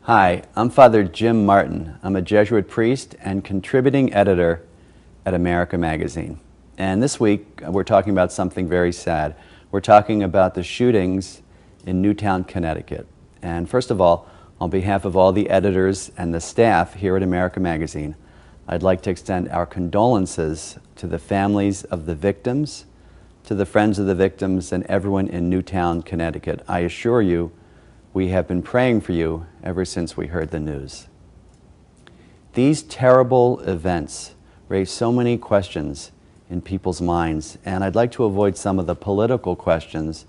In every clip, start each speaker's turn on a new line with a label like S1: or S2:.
S1: Hi, I'm Father Jim Martin. I'm a Jesuit priest and contributing editor at America Magazine. And this week we're talking about something very sad. We're talking about the shootings in Newtown, Connecticut. And first of all, on behalf of all the editors and the staff here at America Magazine, I'd like to extend our condolences to the families of the victims, to the friends of the victims, and everyone in Newtown, Connecticut. I assure you, we have been praying for you ever since we heard the news. These terrible events raise so many questions in people's minds, and I'd like to avoid some of the political questions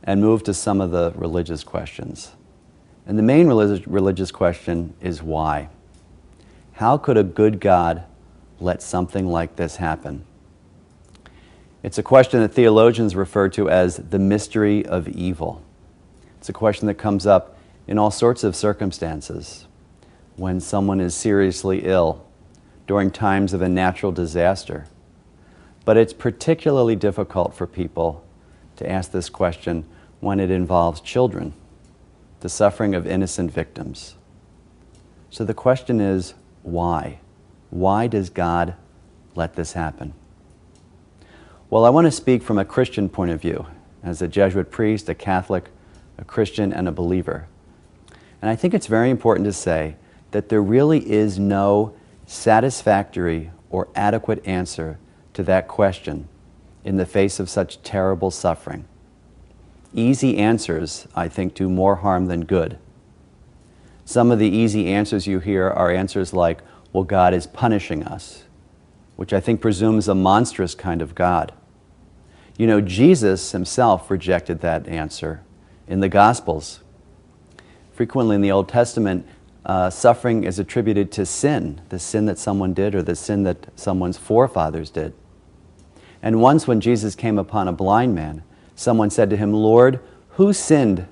S1: and move to some of the religious questions. And the main religious question is why? How could a good God let something like this happen? It's a question that theologians refer to as the mystery of evil. It's a question that comes up in all sorts of circumstances. When someone is seriously ill, during times of a natural disaster. But it's particularly difficult for people to ask this question when it involves children, the suffering of innocent victims. So the question is, why? Why does God let this happen? Well, I want to speak from a Christian point of view, as a Jesuit priest, a Catholic, a Christian, and a believer. And I think it's very important to say that there really is no satisfactory or adequate answer to that question in the face of such terrible suffering. Easy answers, I think, do more harm than good. Some of the easy answers you hear are answers like, well, God is punishing us, which I think presumes a monstrous kind of God. You know, Jesus himself rejected that answer. In the Gospels, frequently in the Old Testament, suffering is attributed to sin, the sin that someone did or the sin that someone's forefathers did. And once when Jesus came upon a blind man, someone said to him, "Lord, who sinned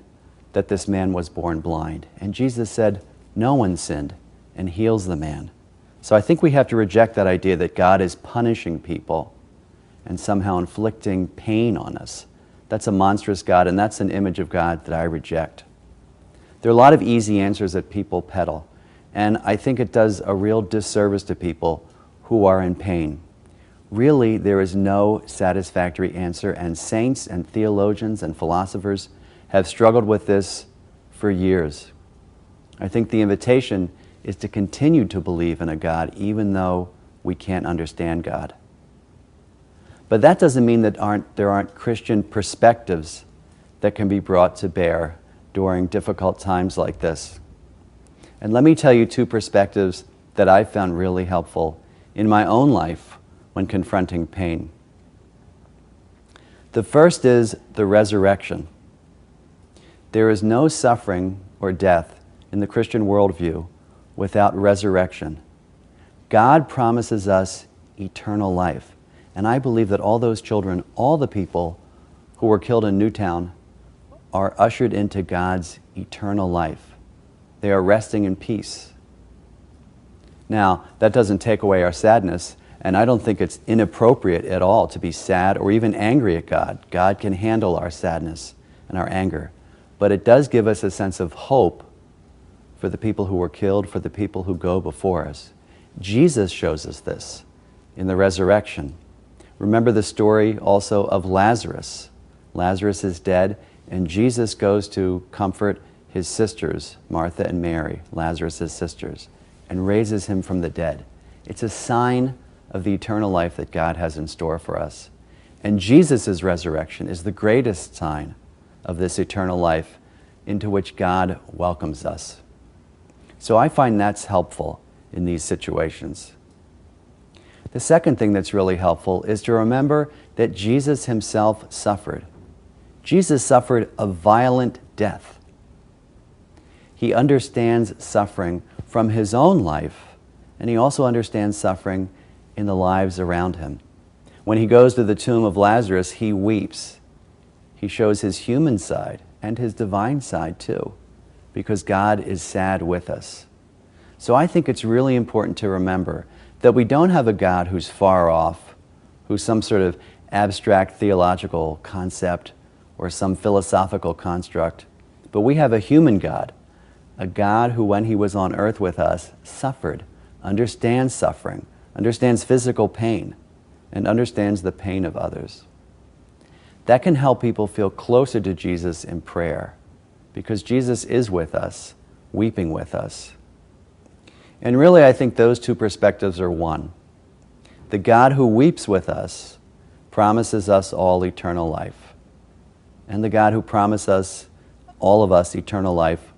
S1: that this man was born blind?" And Jesus said, "No one sinned," and heals the man. So I think we have to reject that idea that God is punishing people and somehow inflicting pain on us. That's a monstrous God, and that's an image of God that I reject. There are a lot of easy answers that people peddle, and I think it does a real disservice to people who are in pain. Really, there is no satisfactory answer, and saints and theologians and philosophers have struggled with this for years. I think the invitation is to continue to believe in a God even though we can't understand God. But that doesn't mean that there aren't Christian perspectives that can be brought to bear during difficult times like this. And let me tell you two perspectives that I found really helpful in my own life when confronting pain. The first is the resurrection. There is no suffering or death in the Christian worldview without resurrection. God promises us eternal life. And I believe that all those children, all the people who were killed in Newtown, are ushered into God's eternal life. They are resting in peace. Now, that doesn't take away our sadness, and I don't think it's inappropriate at all to be sad or even angry at God. God can handle our sadness and our anger. But it does give us a sense of hope for the people who were killed, for the people who go before us. Jesus shows us this in the resurrection. Remember the story also of Lazarus. Lazarus is dead, and Jesus goes to comfort his sisters, Martha and Mary, Lazarus' sisters, and raises him from the dead. It's a sign of the eternal life that God has in store for us. And Jesus' resurrection is the greatest sign of this eternal life into which God welcomes us. So I find that's helpful in these situations. The second thing that's really helpful is to remember that Jesus himself suffered. Jesus suffered a violent death. He understands suffering from his own life, and he also understands suffering in the lives around him. When he goes to the tomb of Lazarus, he weeps. He shows his human side and his divine side too, because God is sad with us. So I think it's really important to remember that we don't have a God who's far off, who's some sort of abstract theological concept or some philosophical construct, but we have a human God A God who, when he was on earth with us, suffered, understands suffering, understands physical pain, and understands the pain of others. That can help people feel closer to Jesus in prayer, because Jesus is with us, weeping with us. And really, I think those two perspectives are one. The God who weeps with us promises us all eternal life. And the God who promises us, all of us, eternal life,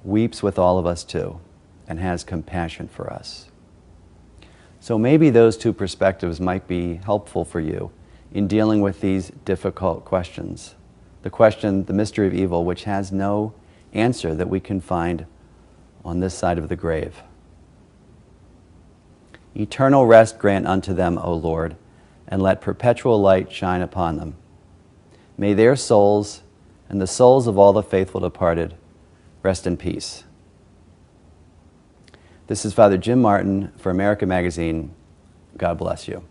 S1: weeps with all of us too, and has compassion for us. So maybe those two perspectives might be helpful for you in dealing with these difficult questions. The question, the mystery of evil, which has no answer that we can find on this side of the grave. Eternal rest grant unto them, O Lord, and let perpetual light shine upon them. May their souls and the souls of all the faithful departed rest in peace. This is Father Jim Martin for America Magazine. God bless you.